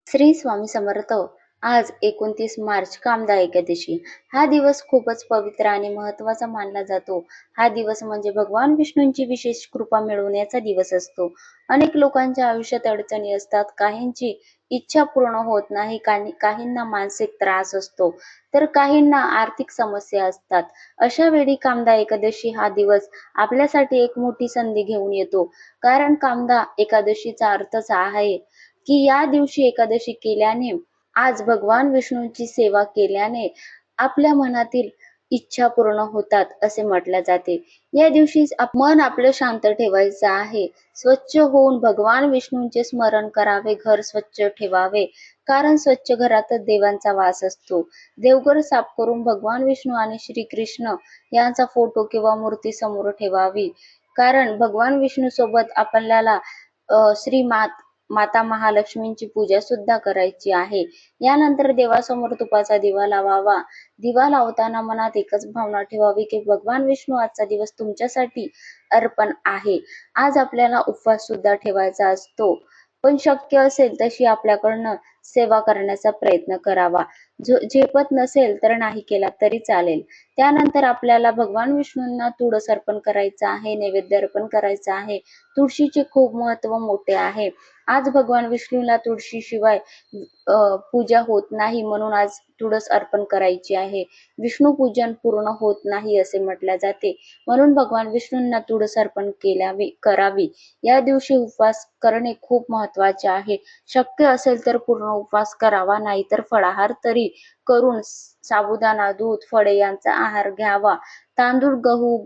श्री स्वामी समर्थ. आज 29 मार्च कामदा एकादशी. हा दिवस खूपच पवित्र आणि महत्वाचा मानला जातो. हा दिवस म्हणजे भगवान विष्णूंची विशेष कृपा मिळवण्याचा दिवस असतो. अनेक लोकांच्या आयुष्यात अडचणी असतात, काहींची इच्छा पूर्ण होत नाही, काहींना मानसिक त्रास असतो, तर काहींना आर्थिक समस्या असतात. अशा वेळी कामदा एकादशी हा दिवस आपल्यासाठी एक मोठी संधी घेऊन येतो. कारण कामदा एकादशीचा अर्थच आहे की या दिवशी एकादशी केल्याने, आज भगवान विष्णूंची सेवा केल्याने आपल्या मनातील इच्छा पूर्ण होतात असे म्हटले जाते. या दिवशी मन आपलं शांत ठेवायचं आहे. स्वच्छ होऊन भगवान विष्णूंचे स्मरण करावे, घर स्वच्छ ठेवावे, कारण स्वच्छ घरातच देवांचा वास असतो. देवघर साफ करून भगवान विष्णू आणि श्रीकृष्ण यांचा फोटो किंवा मूर्ती समोर ठेवावी. कारण भगवान विष्णू सोबत आपल्याला माता महालक्ष्मींची पूजा सुद्धा करायची आहे. यानंतर देवासमोर तुपाचा दिवा लावावा. दिवा लावताना मनात एकच भावना ठेवावी की भगवान विष्णू, आजचा दिवस तुमच्यासाठी अर्पण आहे. आज आपल्याला उपवास सुद्धा ठेवायचा असतो, पण शक्य असेल तशी आपल्याकडनं सेवा करण्याचा प्रयत्न करावा. झेपत नसेल तर नाही केला तरी चालेल. त्यानंतर आपल्याला भगवान विष्णूंना तुळस अर्पण करायचं आहे, नैवेद्य अर्पण करायचा आहे. तुळशीचे खूप महत्व मोठे आहे. आज भगवान विष्णूला तुळशीशिवाय पूजा होत नाही, म्हणून आज तुळस अर्पण करायची आहे. विष्णू पूजन पूर्ण होत नाही असे म्हटले जाते, म्हणून भगवान विष्णूंना तुळस अर्पण करावी. या दिवशी उपवास करणे खूप महत्वाचे आहे. शक्य असेल तर पूर्ण उपवास करावा, नाहीतर फळाहार तरी करून साबुदाणा, दूध, फळे यांचा आहार घ्यावा. तांदूळ, गहू,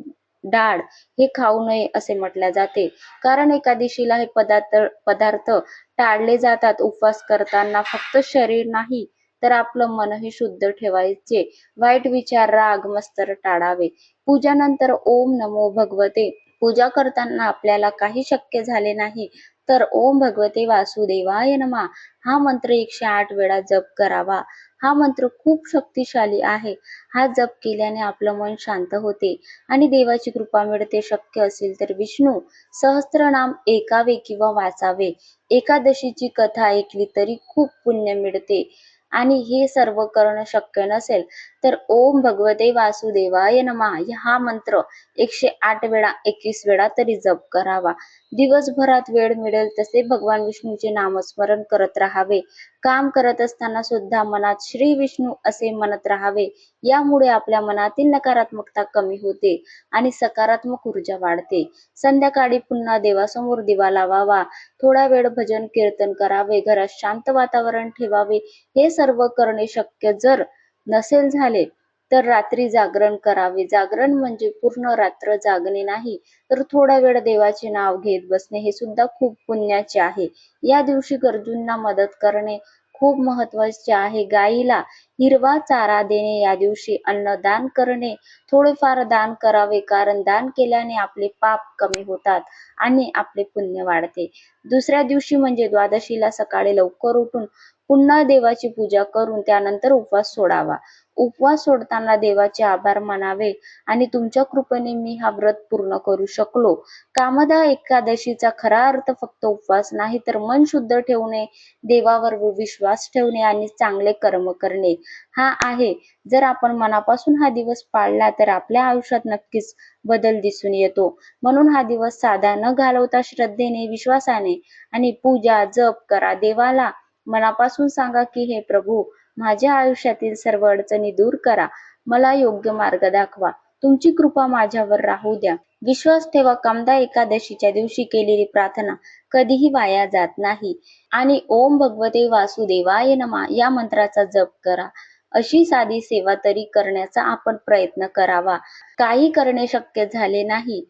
डाळ हे खाऊ नये असे म्हटले जाते, कारण एकादशीला हे पदार्थ टाळले जातात. उपवास करताना फक्त शरीर नाही तर आपलं मनही शुद्ध ठेवायचे. वाईट विचार, राग, मत्सर टाळावे. पूजानंतर ओम नमो भगवते. पूजा करताना आपल्याला काही शक्य झाले नाही तर ओम भगवते वासुदेवाय नमः हा मंत्र 108 वेळा जप करावा. हा मंत्र खूप शक्तिशाली आहे. हा जप केल्याने आपलं मन शांत होते आणि देवाची कृपा मिळते. शक्य असेल तर विष्णू सहस्त्रनाम ऐकावे किंवा वाचावे. एकादशीची कथा ऐकली तरी खूप पुण्य मिळते. आणि हे सर्व करणं शक्य नसेल तर ओम भगवते वासुदेवाय नमः हा मंत्र 108 वेळा, 21 वेळा तरी जप करावा. दिवसभरात वेळ मिळेल तसे भगवान विष्णूचे नामस्मरण करत राहावे. काम करत असताना सुद्धा मनात श्री विष्णू असे म्हणत राहावे. यामुळे आपल्या मनातील नकारात्मकता कमी होते आणि सकारात्मक ऊर्जा वाढते. संध्याकाळी पुन्हा देवासमोर दिवा लावावा. थोडा वेळ भजन कीर्तन करावे. घरात शांत वातावरण ठेवावे. हे सर्व करणे शक्य जर नसेल झाले तर रात्री जागरण करावे. जागरण म्हणजे पूर्ण रात्र जागणे नाही, तर थोडा वेळ देवाचे नाव घेत बसणे हे सुद्धा खूप पुण्याचे आहे. या दिवशी गरजूंना मदत करणे खूप महत्वाचे आहे. गायीला हिरवा चारा देणे, या दिवशी अन्नदान करणे, थोडेफार दान करावे, कारण दान केल्याने आपले पाप कमी होतात आणि आपले पुण्य वाढते. दुसऱ्या दिवशी म्हणजे द्वादशीला सकाळी लवकर उठून पुन्हा देवाची पूजा करून त्यानंतर उपवास सोडावा. उपवास सोडताना देवाचे आभार मानावे आणि तुमच्या कृपेने मी हा व्रत पूर्ण करू शकलो. कामदा एकादशीचा खरा अर्थ फक्त उपवास नाही, तर मन शुद्ध ठेवणे, देवावर विश्वास ठेवणे आणि चांगले कर्म करणे हा आहे. जर आपण मनापासून हा दिवस पाळला तर आपल्या आयुष्यात नक्कीच बदल दिसून येतो. म्हणून हा दिवस साधा न घालवता श्रद्धेने, विश्वासाने आणि पूजा जप करा. देवाला मनापासून सांगा की हे प्रभू, माझ्या आयुष्यातील सर्व अडचणी दूर करा, मला योग्य मार्ग दाखवा, तुमची कृपा माझ्यावर राहू द्या. विश्वास ठेवा, कामदा एकादशीच्या दिवशी केलेली प्रार्थना कधीही वाया जात नाही. आणि ओम भगवते वासुदेवाय नमः या मंत्राचा जप करा. अशी साधी सेवा तरी करण्याचा आपण प्रयत्न करावा. काही करणे शक्य झाले नाही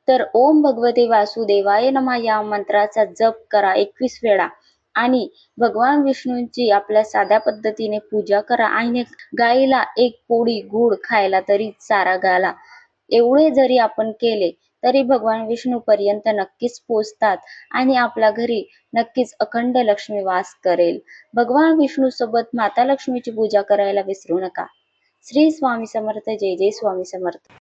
तर ओम भगवते वासुदेवाय नमः या मंत्राचा जप करा 21 वेळा आणि भगवान विष्णूंची आपल्या साध्या पद्धतीने पूजा करा. आणि गाईला एक पोळी गुळ खायला तरी चारा घाला. एवढे जरी आपण केले तरी भगवान विष्णू पर्यंत नक्कीच पोचतात आणि आपल्या घरी नक्कीच अखंड लक्ष्मी वास करेल. भगवान विष्णू सोबत माता लक्ष्मीची पूजा करायला विसरू नका. श्री स्वामी समर्थ. जय जय स्वामी समर्थ.